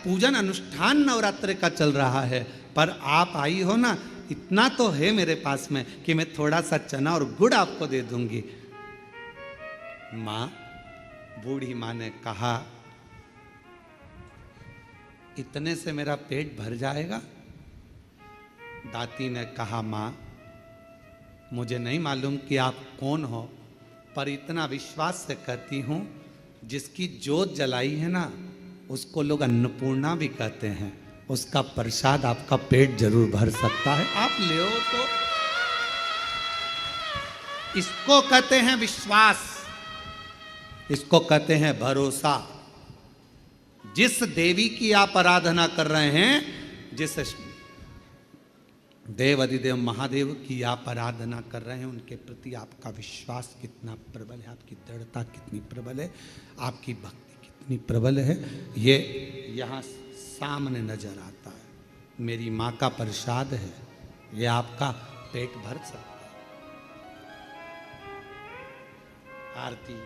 पूजन अनुष्ठान नवरात्र का चल रहा है, पर आप आई हो ना, इतना तो है मेरे पास में कि मैं थोड़ा सा चना और गुड़ आपको दे दूंगी। माँ, बूढ़ी माँ ने कहा, इतने से मेरा पेट भर जाएगा? दाती ने कहा, माँ, मुझे नहीं मालूम कि आप कौन हो, पर इतना विश्वास से कहती हूं, जिसकी जोत जलाई है ना, उसको लोग अन्नपूर्णा भी कहते हैं। उसका प्रसाद आपका पेट जरूर भर सकता है, आप ले तो। इसको कहते हैं विश्वास, इसको कहते हैं भरोसा। जिस देवी की आप आराधना कर रहे हैं, जिस देव अधिदेव महादेव की आप आराधना कर रहे हैं, उनके प्रति आपका विश्वास कितना प्रबल है, आपकी दृढ़ता कितनी प्रबल है, आपकी भक्ति कितनी प्रबल है, ये यहाँ सामने नजर आता है। मेरी माँ का प्रसाद है, ये आपका पेट भर सकता है। आरती।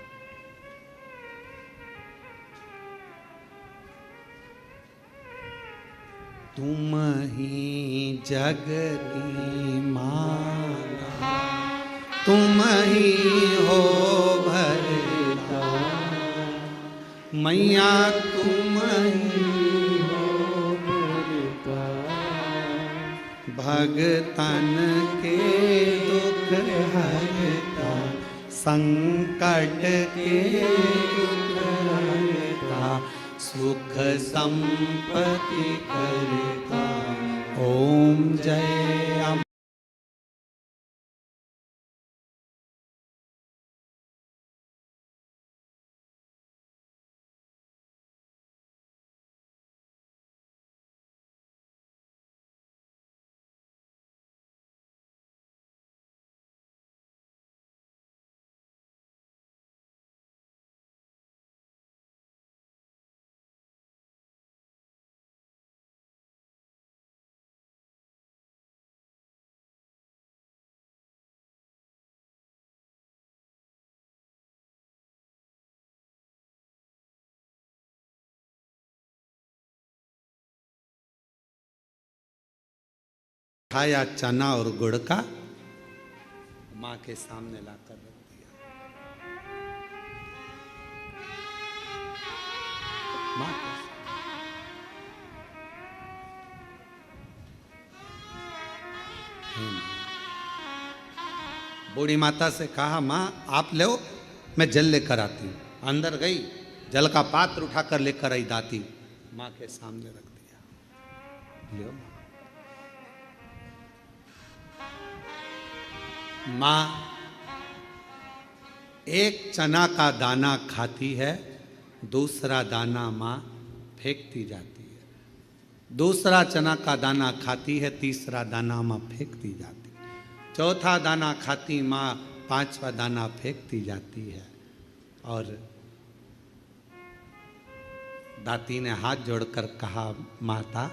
तुम ही जग की माला, तुम ही हो भरता, मैया तुम ही हो भरता, भगतन के दुख हरता, संकट के दुख हरता, सुख संपत्ति करता। ओम जय अम्बे। खाया चना और गुड़ का, माँ के सामने लाकर रख दिया। माँ बूढ़ी माता से कहा, माँ आप ले, मैं जल लेकर आती हूँ। अंदर गई, जल का पात्र उठाकर लेकर आई दाती, माँ के सामने रख दिया। लो माँ, एक चना का दाना खाती है, दूसरा दाना माँ फेंकती जाती है। दूसरा चना का दाना खाती है, तीसरा दाना माँ फेंकती जाती है। चौथा दाना खाती माँ, पांचवा दाना फेंकती जाती है। और दाती ने हाथ जोड़कर कहा, माता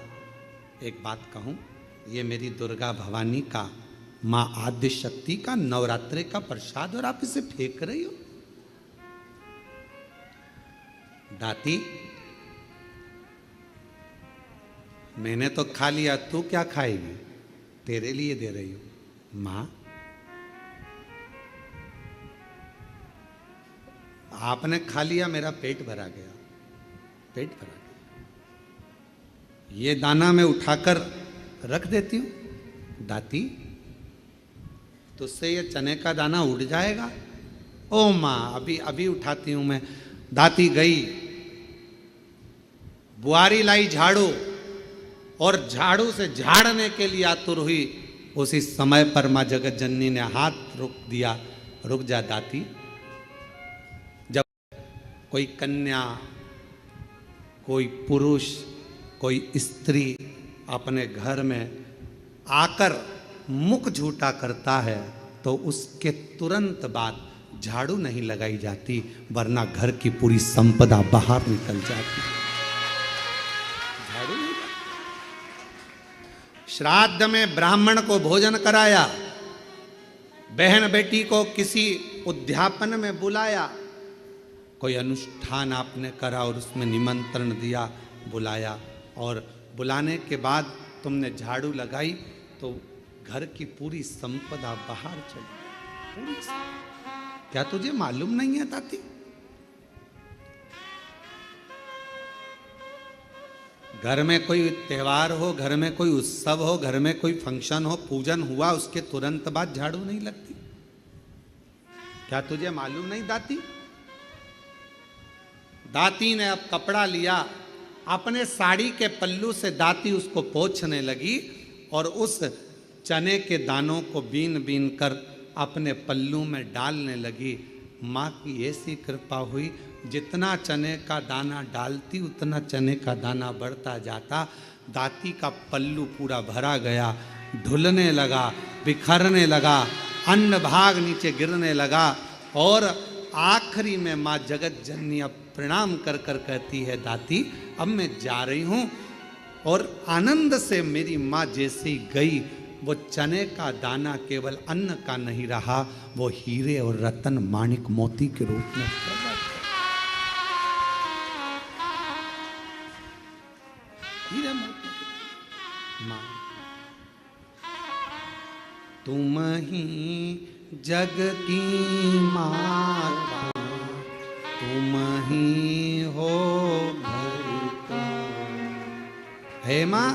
एक बात कहूँ, ये मेरी दुर्गा भवानी का, माँ आद्य शक्ति का नवरात्रि का प्रसाद, और आप इसे फेंक रही हो। दाती, मैंने तो खा लिया, तू क्या खाएगी? तेरे लिए दे रही हूं। माँ, आपने खा लिया, मेरा पेट भरा गया, पेट भरा गया। ये दाना मैं उठाकर रख देती हूं। दाती, तुझसे ये चने का दाना उड़ जाएगा। ओ माँ, अभी अभी उठाती हूं मैं। दाती गई, बुआरी लाई झाड़ू, और झाड़ू से झाड़ने के लिए आतुर हुई। उसी समय पर माँ जगत जननी ने हाथ रोक दिया। रुक जा दाती। जब कोई कन्या, कोई पुरुष, कोई स्त्री अपने घर में आकर मुख झूठा करता है, तो उसके तुरंत बाद झाड़ू नहीं लगाई जाती, वरना घर की पूरी संपदा बाहर निकल जाती। झाड़ू नहीं। श्राद्ध में ब्राह्मण को भोजन कराया, बहन बेटी को किसी उद्यापन में बुलाया, कोई अनुष्ठान आपने करा और उसमें निमंत्रण दिया, बुलाया, और बुलाने के बाद तुमने झाड़ू लगाई तो घर की पूरी संपदा बाहर चली गई, पूरी। क्या तुझे मालूम नहीं है ताती? घर में कोई त्योहार हो, घर में कोई उत्सव हो, घर में कोई फंक्शन हो, पूजन हुआ, उसके तुरंत बाद झाड़ू नहीं लगती? क्या तुझे मालूम नहीं दाती? दाती ने अब कपड़ा लिया, अपने साड़ी के पल्लू से दाती उसको पोंछने लगी और उस चने के दानों को बीन बीन कर अपने पल्लू में डालने लगी। माँ की ऐसी कृपा हुई, जितना चने का दाना डालती उतना चने का दाना बढ़ता जाता। दाती का पल्लू पूरा भरा गया, ढुलने लगा, बिखरने लगा, अन्न भाग नीचे गिरने लगा। और आखिरी में माँ जगत जननी अब प्रणाम कर कर कहती है, दाती अब मैं जा रही हूँ। और आनंद से मेरी माँ जैसी गई, वो चने का दाना केवल अन्न का नहीं रहा, वो हीरे और रतन माणिक मोती के रूप में प्रकट। हीरे मोती। माँ तुम ही जग की माता, तुम ही हो घर का। हे माँ,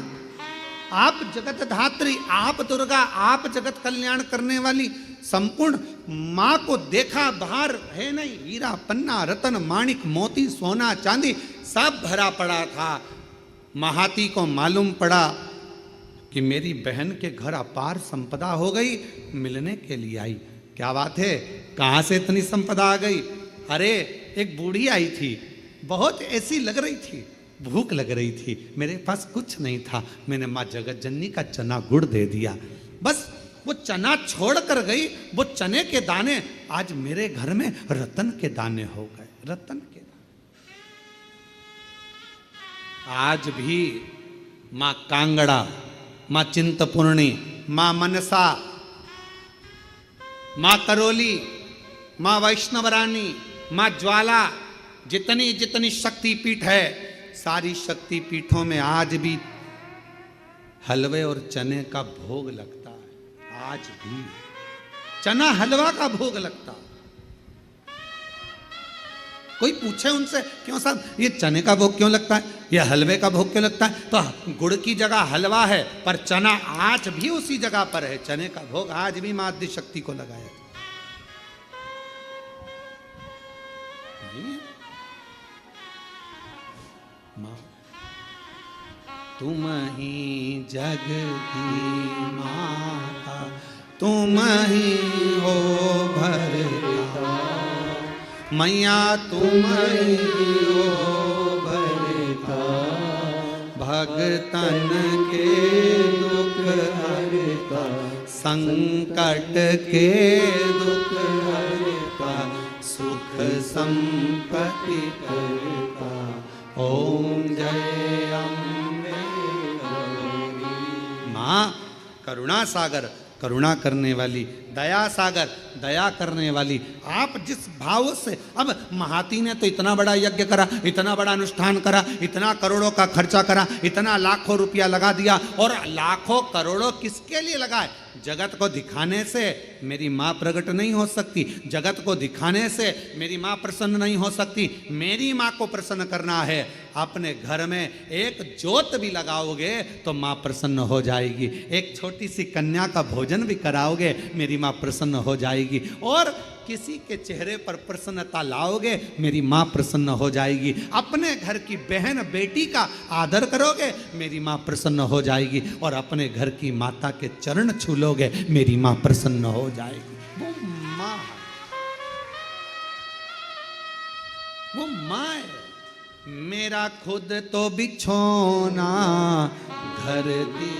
आप जगत धात्री, आप दुर्गा, आप जगत कल्याण करने वाली संपूर्ण माँ को देखा, बाहर है नहीं, हीरा पन्ना रतन माणिक मोती सोना चांदी सब भरा पड़ा था। महाती को मालूम पड़ा कि मेरी बहन के घर अपार संपदा हो गई, मिलने के लिए आई। क्या बात है, कहाँ से इतनी संपदा आ गई? अरे एक बूढ़ी आई थी, बहुत ऐसी लग रही थी, भूख लग रही थी, मेरे पास कुछ नहीं था, मैंने माँ जगत जननी का चना गुड़ दे दिया। बस वो चना छोड़ कर गई, वो चने के दाने आज मेरे घर में रतन के दाने हो गए, रतन के दाने। आज भी माँ कांगड़ा, माँ चिंतपूर्णी, माँ मनसा, माँ करोली, माँ वैष्णवरानी, माँ ज्वाला, जितनी जितनी शक्तिपीठ है, सारी शक्तिपीठों में आज भी हलवे और चने का भोग लगता है। आज भी चना हलवा का भोग लगता है। कोई पूछे उनसे, क्यों साहब ये चने का भोग क्यों लगता है, ये हलवे का भोग क्यों लगता है? तो गुड़ की जगह हलवा है, पर चना आज भी उसी जगह पर है। चने का भोग आज भी माँ आदि शक्ति को लगाया। माँ तुम ही जग की माता, तुम ही हो भरता, मैया तुम ही हो भरता, भगतन के दुख हरता, संकट के दुख हरता, सुख संपत्ति करता। ओम जय अम्बे गौरी। माँ करुणा सागर, करुणा करने वाली, दया सागर, दया करने वाली। आप जिस भाव से, अब महाती ने तो इतना बड़ा यज्ञ करा, इतना बड़ा अनुष्ठान करा, इतना करोड़ों का खर्चा करा, इतना लाखों रुपया लगा दिया, और लाखों करोड़ों किसके लिए लगाए? जगत को दिखाने से मेरी माँ प्रकट नहीं हो सकती, जगत को दिखाने से मेरी माँ प्रसन्न नहीं हो सकती। मेरी माँ को प्रसन्न करना है, अपने घर में एक ज्योत भी लगाओगे तो माँ प्रसन्न हो जाएगी। एक छोटी सी कन्या का भोजन भी कराओगे, मेरी माँ प्रसन्न हो जाएगी। और किसी के चेहरे पर प्रसन्नता लाओगे, मेरी माँ प्रसन्न हो जाएगी। अपने घर की बहन बेटी का आदर करोगे, मेरी माँ प्रसन्न हो जाएगी। और अपने घर की माता के चरण छू लोगे, मेरी माँ प्रसन्न हो जाएगी। वो माँ, वो माँ है। मेरा खुद तो बिछोना घर दी,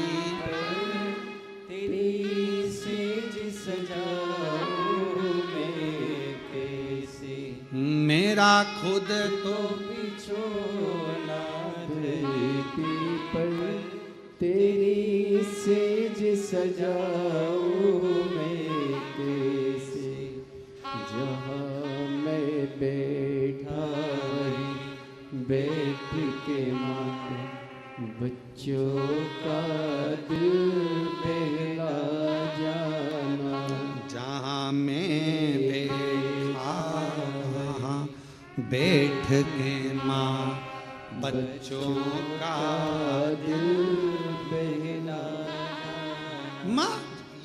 तेरी सेज सजाऊं मैं कैसे, मेरा खुद तो बिछोना धरती पर, तेरी सेज सजाऊं मैं कैसे, जहाँ मैं बैठा बैठ के माँ बच्चों का दिल बहला जाना, जहाँ मैं बैठा वहाँ बैठ के माँ बच्चों का दिल बहला माँ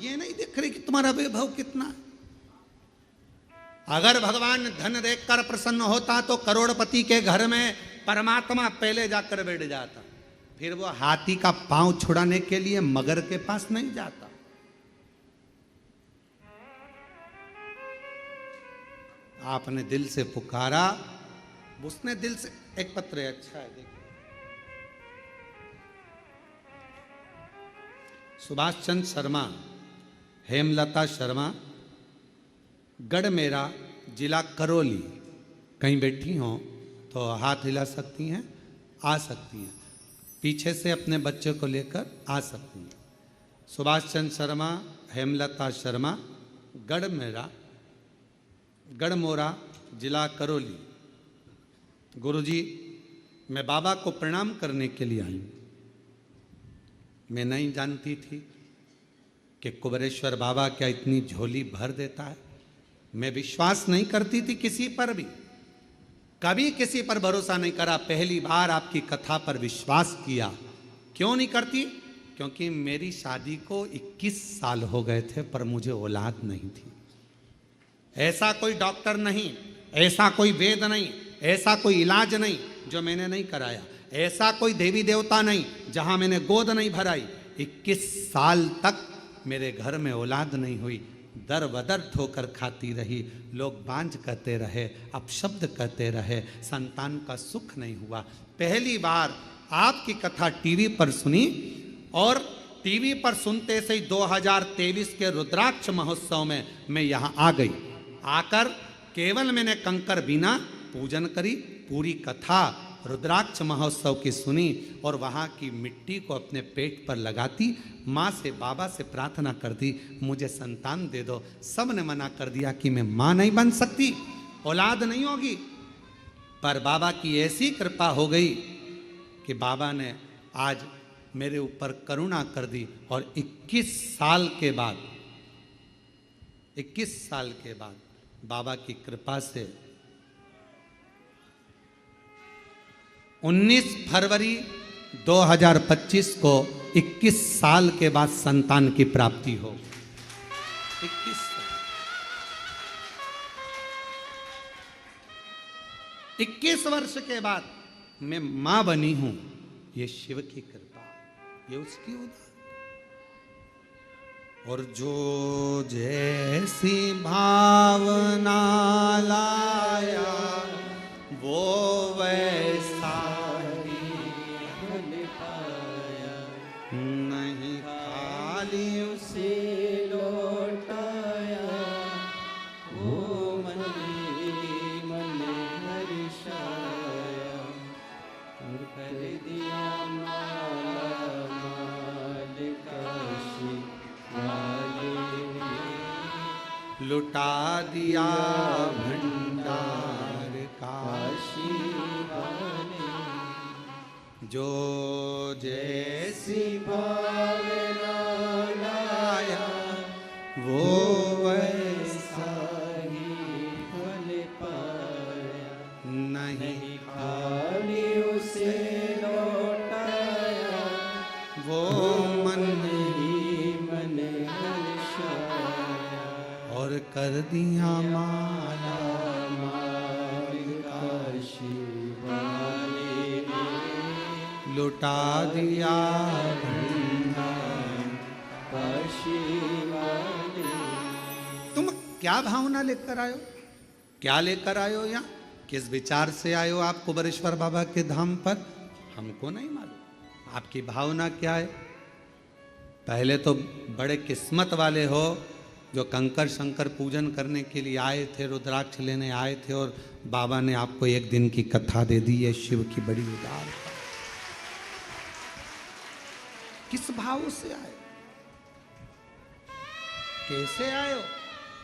ये नहीं देख रही कि तुम्हारा वैभव कितना है? अगर भगवान धन देखकर प्रसन्न होता तो करोड़पति के घर में परमात्मा पहले जाकर बैठ जाता, फिर वो हाथी का पांव छुड़ाने के लिए मगर के पास नहीं जाता। आपने दिल से पुकारा, उसने दिल से एक पत्र है, अच्छा है देखिए। सुभाष चंद्र शर्मा, हेमलता शर्मा, गढ़मेरा, जिला करौली, कहीं बैठी हों तो हाथ हिला सकती हैं, आ सकती हैं, पीछे से अपने बच्चे को लेकर आ सकती हैं। सुभाष चंद्र शर्मा, हेमलता शर्मा, गढ़मेरा, गढ़मोरा, जिला करौली। गुरुजी, मैं बाबा को प्रणाम करने के लिए आई हूँ। मैं नहीं जानती थी कि कुबेरेश्वर बाबा क्या इतनी झोली भर देता है। मैं विश्वास नहीं करती थी किसी पर भी, कभी किसी पर भरोसा नहीं करा। पहली बार आपकी कथा पर विश्वास किया। क्यों नहीं करती? क्योंकि मेरी शादी को 21 साल हो गए थे पर मुझे औलाद नहीं थी। ऐसा कोई डॉक्टर नहीं, ऐसा कोई वेद नहीं, ऐसा कोई इलाज नहीं जो मैंने नहीं कराया, ऐसा कोई देवी देवता नहीं जहां मैंने गोद नहीं भराई। 21 साल तक मेरे घर में औलाद नहीं हुई, दर बदर ठोकर खाती रही, लोग बांझ कहते रहे, अपशब्द कहते रहे, संतान का सुख नहीं हुआ। पहली बार आपकी कथा टीवी पर सुनी और टीवी पर सुनते से ही 2023 के रुद्राक्ष महोत्सव में मैं यहाँ आ गई। आकर केवल मैंने कंकर बीना पूजन करी, पूरी कथा रुद्राक्ष महोत्सव की सुनी और वहाँ की मिट्टी को अपने पेट पर लगाती, माँ से बाबा से प्रार्थना कर दी, मुझे संतान दे दो। सब ने मना कर दिया कि मैं माँ नहीं बन सकती, औलाद नहीं होगी। पर बाबा की ऐसी कृपा हो गई कि बाबा ने आज मेरे ऊपर करुणा कर दी और 21 साल के बाद बाबा की कृपा से 19 फरवरी 2025 को 21 साल के बाद संतान की प्राप्ति हो। 21 वर्ष के बाद मैं मां बनी हूं। ये शिव की कृपा, ये उसकी उदार। और जो जैसी भावना लाया वो वैसा ही फल पाया, नहीं खाली उसे लौटाया, वो मन ही मन हर्षाया, और कर दिया माला माल काशी वाले ने, लुटा दिया भंडार का। काशी वाले जो जैसी भावना लाया, वो वैसा ही फल पाया, नहीं खाली उसे लौटाया, वो मन ही मन हर्षाया, और कर दिया माला माल काशी वाले ने, लुटा दिया काशी वाले। तुम क्या भावना लेकर आयो, क्या लेकर आयो यहाँ, किस विचार से आयो आप कुबेरेश्वर बाबा के धाम पर, हमको नहीं मालूम। आपकी भावना क्या है? पहले तो बड़े किस्मत वाले हो जो कंकर शंकर पूजन करने के लिए आए थे, रुद्राक्ष लेने आए थे और बाबा ने आपको एक दिन की कथा दे दी है। शिव की बड़ी उदार। किस भाव से आए, कैसे आए हो,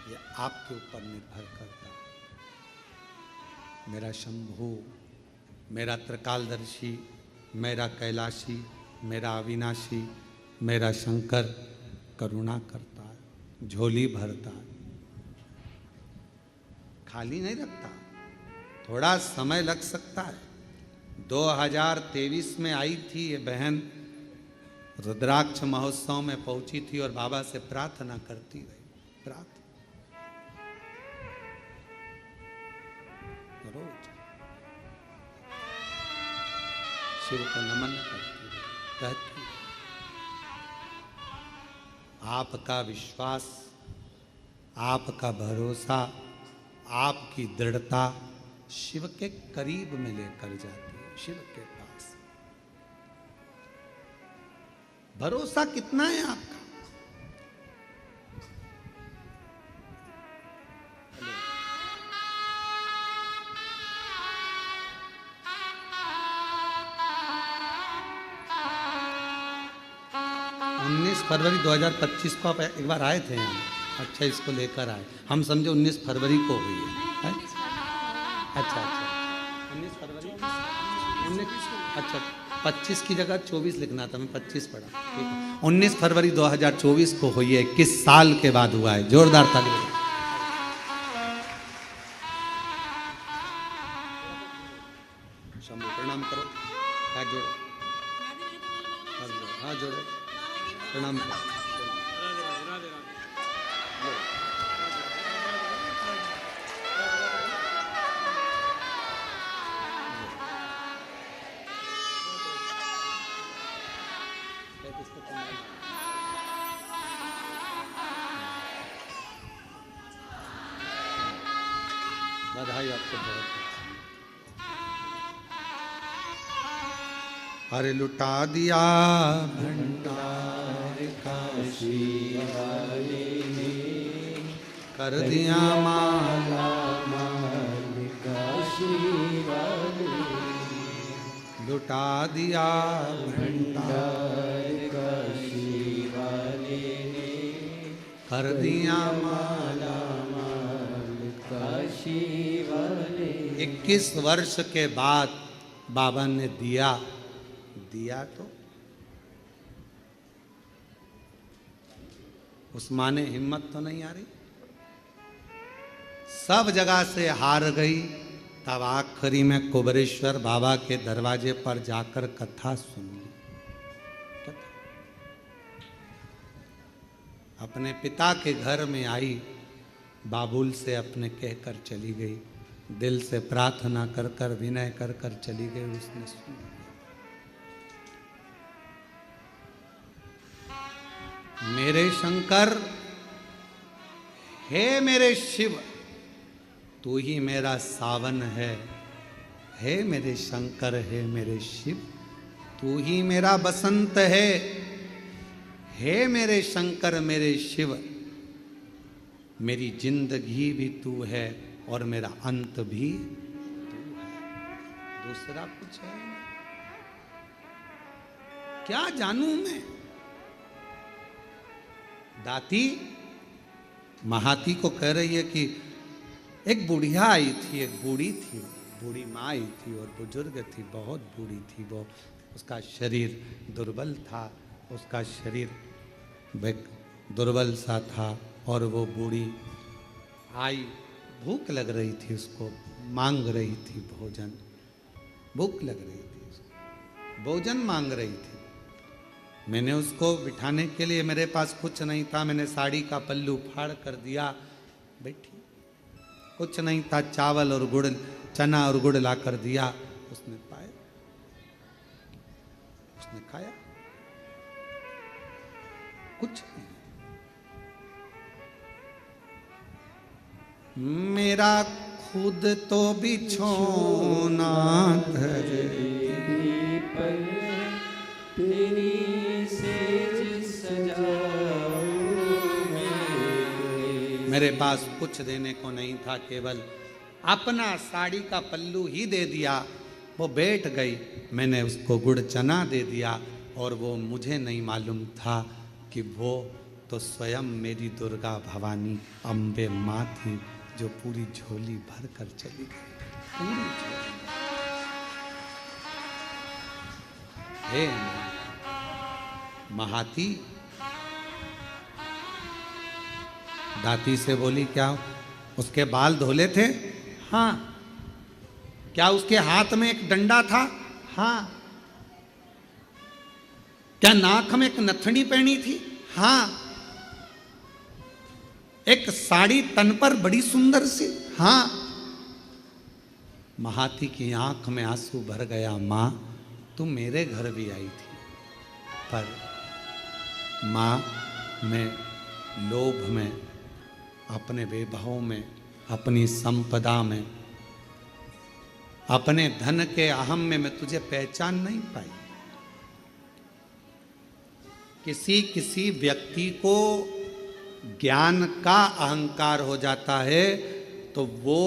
ये आपके ऊपर निर्भर करता है। मेरा शंभू, मेरा त्रिकालदर्शी, मेरा कैलाशी, मेरा अविनाशी, मेरा शंकर करुणा करता है, झोली भरता है, खाली नहीं रखता। थोड़ा समय लग सकता है। 2023 में आई थी ये बहन, रुद्राक्ष महोत्सव में पहुंची थी और बाबा से प्रार्थना करती रही, प्रार्थना रोज शिव को नमन करती रही, कहती आपका विश्वास, आपका भरोसा, आपकी दृढ़ता शिव के करीब में लेकर जाती है, शिव के पास। भरोसा कितना है आपका? 19 फरवरी 2025 को आप एक बार आए थे यहाँ। अच्छा, इसको लेकर आए, हम समझे 19 फरवरी को हुई है। अच्छा, 19 फरवरी 19, अच्छा 25 की जगह 24 लिखना था, मैं 25 पढ़ा, ठीक है। 19 फरवरी 2024 को हुई है, 21 साल के बाद हुआ है। जोरदार ताली। शंभू प्रणाम करो, हाथ जोड़ो, हाँ जोड़ो, प्रणाम करो। बधाई आपको बहुत। अरे लुटा दिया भंडार काशी वाले ने, कर दिया माला माल काशी वाले, लुटा दिया भंडार काशी वाले ने, कर दिया माला माल काशी वाले। 21 वर्ष के बाद बाबा ने दिया तो उस माँ ने हिम्मत तो नहीं आ रही, सब जगह से हार गई। तब आखिरी में कुबरेश्वर बाबा के दरवाजे पर जाकर कथा सुन ली। अपने पिता के घर में आई, बाबुल से अपने कहकर चली गई, दिल से प्रार्थना कर कर विनय कर कर चली गई। उसने सुन, मेरे शंकर, हे मेरे शिव, तू ही मेरा सावन है। हे मेरे शंकर, हे मेरे शिव, तू ही मेरा बसंत है। हे मेरे शंकर, मेरे शिव, मेरी जिंदगी भी तू है और मेरा अंत भी तू है, दूसरा कुछ है नहीं। क्या जानूं मैं? दाती महाती को कह रही है कि एक बुढ़िया आई थी, एक बूढ़ी थी, बूढ़ी माँ आई थी और बुजुर्ग थी, बहुत बूढ़ी थी वो, उसका शरीर दुर्बल था, उसका शरीर दुर्बल सा था और वो बूढ़ी आई, भूख लग रही थी उसको, मांग रही थी भोजन, भूख लग रही थी उसको, भोजन मांग रही थी। मैंने उसको बिठाने के लिए, मेरे पास कुछ नहीं था, मैंने साड़ी का पल्लू फाड़ कर दिया, बैठी, कुछ नहीं था, चावल और गुड़, चना और गुड़ ला कर दिया, उसने पाया, उसने खाया, कुछ नहीं। मेरा खुद तो बिछोना धरती पर, तेरी सेज सजाऊं मेरे पास कुछ देने को नहीं था, केवल अपना साड़ी का पल्लू ही दे दिया। वो बैठ गई, मैंने उसको गुड़ चना दे दिया और वो मुझे नहीं मालूम था कि वो तो स्वयं मेरी दुर्गा भवानी अम्बे माँ थी, जो पूरी झोली भर कर चली गई, पूरी झोली। हे महाती दाती से बोली, क्या उसके बाल धोले थे? हाँ। क्या उसके हाथ में एक डंडा था? हाँ। क्या नाक में एक नथनी पहनी थी? हाँ। एक साड़ी तन पर बड़ी सुंदर सी? हाँ। महाती की आंख में आंसू भर गया। मां, तुम मेरे घर भी आई थी, पर मां, मैं लोभ में, अपने वैभव में, अपनी संपदा में, अपने धन के अहम में मैं तुझे पहचान नहीं पाई। किसी किसी व्यक्ति को ज्ञान का अहंकार हो जाता है तो वो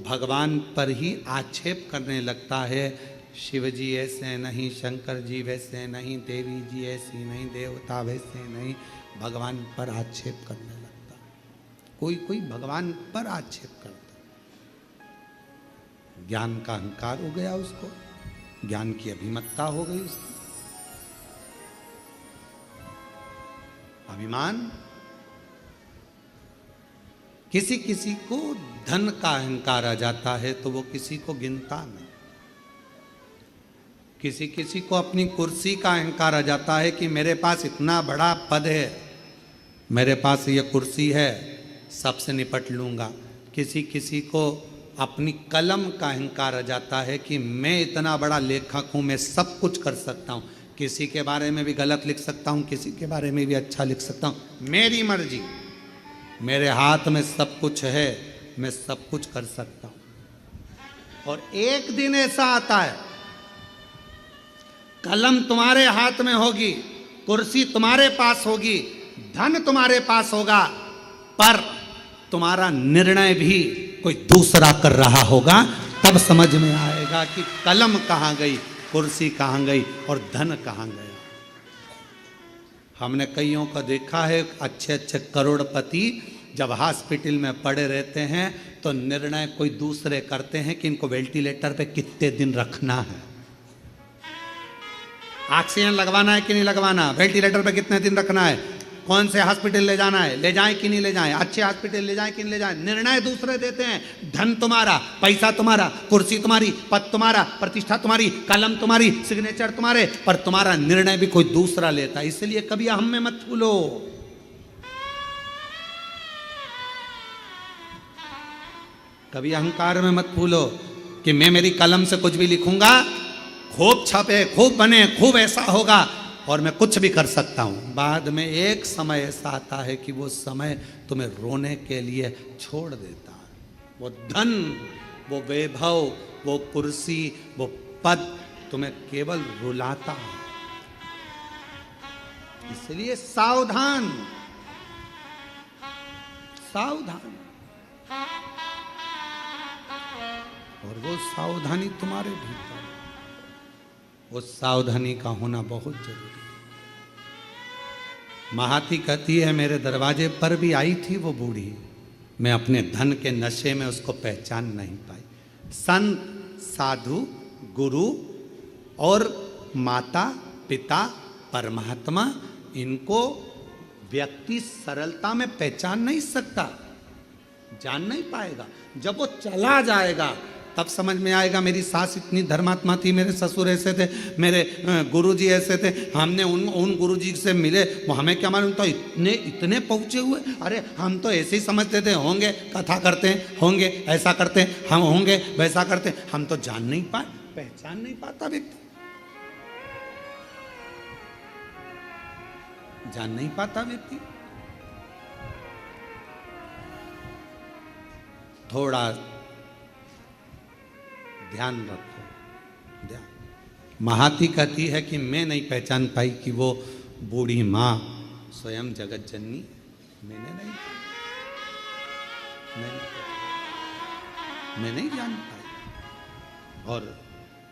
भगवान पर ही आक्षेप करने लगता है। शिव जी ऐसे नहीं, शंकर जी वैसे नहीं, देवी जी ऐसी नहीं, देवता वैसे नहीं, भगवान पर आक्षेप करने लगता। कोई कोई भगवान पर आक्षेप करता। ज्ञान का अहंकार हो गया उसको, ज्ञान की अभिमत्ता हो गई उसकी, अभिमान। किसी किसी को धन का अहंकार आ जाता है तो वो किसी को गिनता नहीं। किसी किसी को अपनी कुर्सी का अहंकार आ जाता है कि मेरे पास इतना बड़ा पद है, मेरे पास ये कुर्सी है, सबसे निपट लूंगा। किसी किसी को अपनी कलम का अहंकार आ जाता है कि मैं इतना बड़ा लेखक हूं, मैं सब कुछ कर सकता हूं, किसी के बारे में भी गलत लिख सकता हूं, किसी के बारे में भी अच्छा लिख सकता हूं, मेरी मर्जी, मेरे हाथ में सब कुछ है, मैं सब कुछ कर सकता हूं। और एक दिन ऐसा आता है, कलम तुम्हारे हाथ में होगी, कुर्सी तुम्हारे पास होगी, धन तुम्हारे पास होगा, पर तुम्हारा निर्णय भी कोई दूसरा कर रहा होगा। तब समझ में आएगा कि कलम कहां गई, कुर्सी कहां गई और धन कहां गया। हमने कईयों को देखा है, अच्छे अच्छे करोड़पति जब हॉस्पिटल में पड़े रहते हैं तो निर्णय कोई दूसरे करते हैं कि इनको वेंटिलेटर पे कितने दिन रखना है, ऑक्सीजन लगवाना है कि नहीं लगवाना, वेंटिलेटर पे कितने दिन रखना है, कौन से हॉस्पिटल ले जाना है, ले जाएं कि नहीं ले जाएं, अच्छे हॉस्पिटल ले जाएं कि नहीं ले जाएं। निर्णय दूसरे देते हैं। धन तुम्हारा, पैसा तुम्हारा, कुर्सी तुम्हारी, पद तुम्हारा, प्रतिष्ठा तुम्हारी, कलम तुम्हारी, सिग्नेचर तुम्हारे, पर तुम्हारा निर्णय भी कोई दूसरा लेता है। इसलिए कभी हम में मत फूलो। कभी अहंकार में मत फूलो कि मैं मेरी कलम से कुछ भी लिखूंगा, खूब छपे, खूब बने, खूब ऐसा होगा और मैं कुछ भी कर सकता हूं। बाद में एक समय ऐसा आता है कि वो समय तुम्हें रोने के लिए छोड़ देता है। वो धन, वो वैभव, वो कुर्सी, वो पद तुम्हें केवल रुलाता है। इसलिए सावधान, सावधान। और वो सावधानी तुम्हारे भीतर, वो सावधानी का होना बहुत जरूरी है। महाती कहती है, मेरे दरवाजे पर भी आई थी वो बूढ़ी, मैं अपने धन के नशे में उसको पहचान नहीं पाई। संत, साधु, गुरु और माता पिता परमात्मा, इनको व्यक्ति सरलता में पहचान नहीं सकता, जान नहीं पाएगा। जब वो चला जाएगा तब समझ में आएगा, मेरी सास इतनी धर्मात्मा थी, मेरे ससुर ऐसे थे, मेरे गुरुजी ऐसे थे, हमने उन गुरुजी से मिले, वो हमें क्या मालूम था इतने पहुँचे हुए। अरे हम तो ऐसे ही समझते थे, होंगे कथा करते हैं, होंगे ऐसा करते हैं, हम होंगे वैसा करते हैं। हम तो जान नहीं पाए, पहचान नहीं पाता व्यक्ति, जान नहीं पाता व्यक्ति। थोड़ा ध्यान रखो, ध्यान। महाती कहती है कि मैं नहीं पहचान पाई कि वो बूढ़ी माँ स्वयं जगत जननी, मैं नहीं जान पाई। और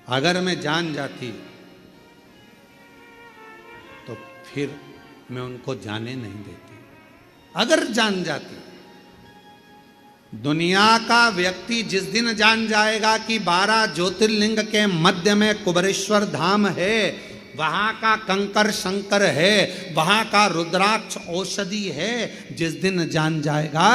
अगर मैं जान जाती तो फिर मैं उनको जाने नहीं देती। अगर जान जाती, दुनिया का व्यक्ति जिस दिन जान जाएगा कि 12 ज्योतिर्लिंग के मध्य में कुबेरेश्वर धाम है, वहां का कंकर शंकर है, वहां का रुद्राक्ष औषधि है। जिस दिन जान जाएगा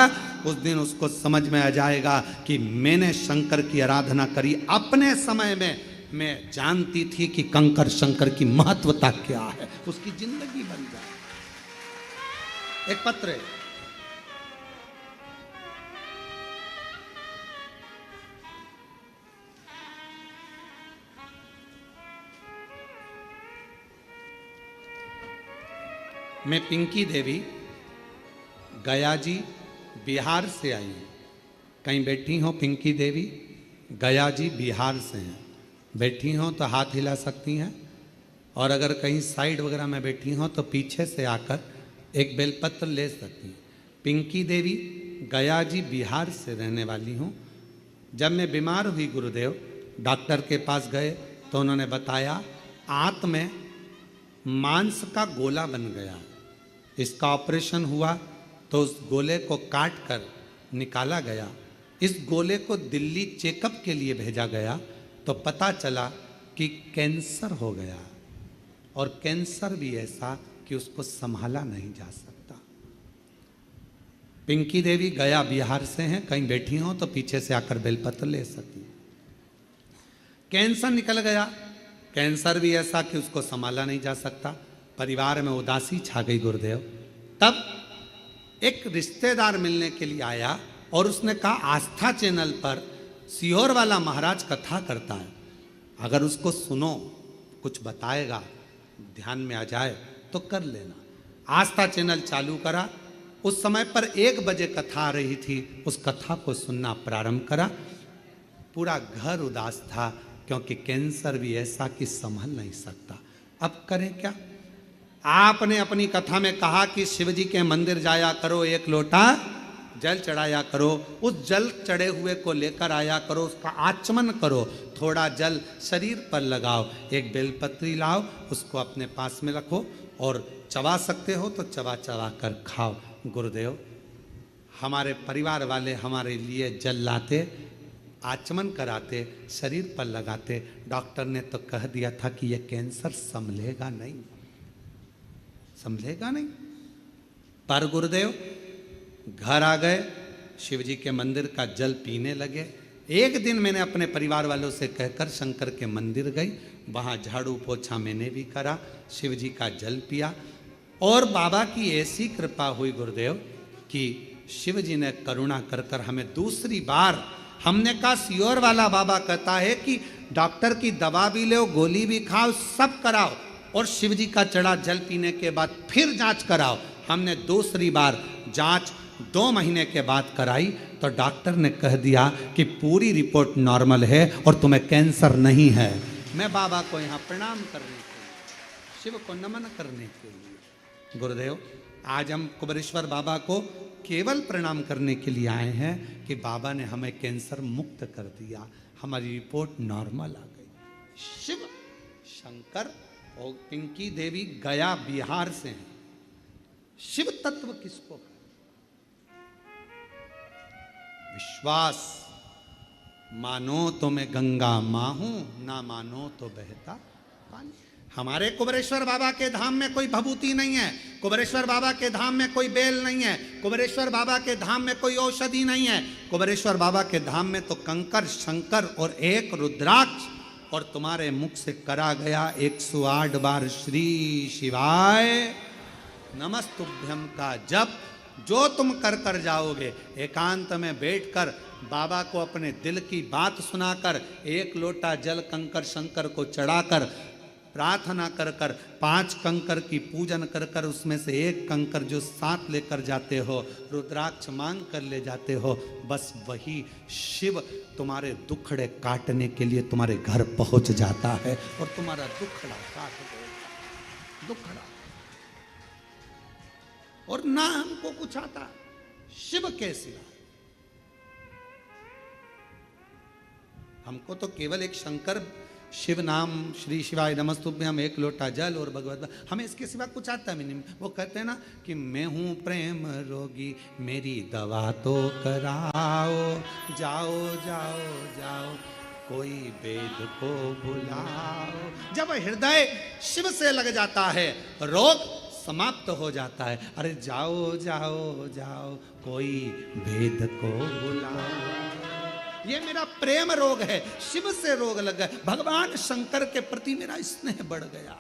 उस दिन उसको समझ में आ जाएगा कि मैंने शंकर की आराधना करी अपने समय में, मैं जानती थी कि कंकर शंकर की महत्वता क्या है, उसकी जिंदगी बन जाए। एक पत्र है, मैं पिंकी देवी गया जी बिहार से आई हूँ। कहीं बैठी हो पिंकी देवी? गया जी बिहार से हैं। बैठी हो तो हाथ हिला सकती हैं, और अगर कहीं साइड वगैरह में बैठी हो तो पीछे से आकर एक बेलपत्र ले सकती हैं। पिंकी देवी गया जी बिहार से रहने वाली हूँ। जब मैं बीमार हुई गुरुदेव, डॉक्टर के पास गए तो उन्होंने बताया आंत में मांस का गोला बन गया। इसका ऑपरेशन हुआ तो उस गोले को काट कर निकाला गया। इस गोले को दिल्ली चेकअप के लिए भेजा गया तो पता चला कि कैंसर हो गया, और कैंसर भी ऐसा कि उसको संभाला नहीं जा सकता। पिंकी देवी गया बिहार से हैं, कहीं बैठी हो तो पीछे से आकर बेलपत्र ले सकती हैं। कैंसर निकल गया, कैंसर भी ऐसा कि उसको संभाला नहीं जा सकता। परिवार में उदासी छा गई गुरुदेव। तब एक रिश्तेदार मिलने के लिए आया और उसने कहा आस्था चैनल पर सीहोर वाला महाराज कथा करता है, अगर उसको सुनो, कुछ बताएगा, ध्यान में आ जाए तो कर लेना। आस्था चैनल चालू करा। उस समय पर 1 बजे कथा आ रही थी। उस कथा को सुनना प्रारंभ करा। पूरा घर उदास था, क्योंकि कैंसर भी ऐसा कि संभल नहीं सकता। अब करें क्या? आपने अपनी कथा में कहा कि शिव जी के मंदिर जाया करो, 1 लोटा जल चढ़ाया करो, उस जल चढ़े हुए को लेकर आया करो, उसका आचमन करो, थोड़ा जल शरीर पर लगाओ, एक बेलपत्री लाओ, उसको अपने पास में रखो, और चबा सकते हो तो चबा चबा कर खाओ। गुरुदेव, हमारे परिवार वाले हमारे लिए जल लाते, आचमन कराते, शरीर पर लगाते। डॉक्टर ने तो कह दिया था कि यह कैंसर संभलेगा नहीं, संभलेगा नहीं। पर गुरुदेव घर आ गए, शिव जी के मंदिर का जल पीने लगे। एक दिन मैंने अपने परिवार वालों से कहकर शंकर के मंदिर गई, वहाँ झाड़ू पोछा मैंने भी करा, शिव जी का जल पिया, और बाबा की ऐसी कृपा हुई गुरुदेव कि शिव जी ने करुणा कर कर हमें दूसरी बार, हमने कहा सीहोर वाला बाबा कहता है कि डॉक्टर की दवा भी लो, गोली भी खाओ, सब कराओ, और शिव जी का चढ़ा जल पीने के बाद फिर जांच कराओ। हमने दूसरी बार जांच 2 महीने के बाद कराई तो डॉक्टर ने कह दिया कि पूरी रिपोर्ट नॉर्मल है और तुम्हें कैंसर नहीं है। मैं बाबा को यहाँ प्रणाम करने के लिए, शिव को नमन करने के लिए, गुरुदेव आज हम कुबेरेश्वर बाबा को केवल प्रणाम करने के लिए आए हैं कि बाबा ने हमें कैंसर मुक्त कर दिया, हमारी रिपोर्ट नॉर्मल आ गई। शिव शंकर और पिंकी देवी गया बिहार से हैं। शिव तत्व किसको? विश्वास, मानो तो मैं गंगा मां हूं, ना मानो तो बहता पानी। हमारे कुबेरेश्वर बाबा के धाम में कोई भभूति नहीं है, कुबेरेश्वर बाबा के धाम में कोई बेल नहीं है, कुबेरेश्वर बाबा के धाम में कोई औषधि नहीं है। कुबेरेश्वर बाबा के धाम में तो कंकर शंकर और एक रुद्राक्ष, और तुम्हारे मुख से करा गया 108 बार श्री शिवाय नमस्तुभ्यम का जप, जो तुम कर कर जाओगे। एकांत में बैठकर बाबा को अपने दिल की बात सुनाकर, 1 लोटा जल कंकर शंकर को चढ़ाकर, प्रार्थना कर कर, 5 कंकर की पूजन कर कर, उसमें से 1 कंकर जो साथ लेकर जाते हो, रुद्राक्ष मांग कर ले जाते हो, बस वही शिव तुम्हारे दुखड़े काटने के लिए तुम्हारे घर पहुंच जाता है और तुम्हारा दुखड़ा काट देगा। दुखड़ा, और ना हमको कुछ आता शिव के सिवा। हमको तो केवल एक शंकर शिव नाम, श्री शिवाय नमस्तुभ्यम, 1 लोटा जल और भगवत, हमें इसके सिवा कुछ आता भी नहीं। वो कहते हैं ना कि मैं हूँ प्रेम रोगी, मेरी दवा तो कराओ, जाओ जाओ जाओ। कोई वेद को बुलाओ। जब हृदय शिव से लग जाता है रोग समाप्त हो जाता है। अरे जाओ जाओ जाओ कोई वेद को बुलाओ। ये मेरा प्रेम रोग है, शिव से रोग लग गया, भगवान शंकर के प्रति मेरा स्नेह बढ़ गया।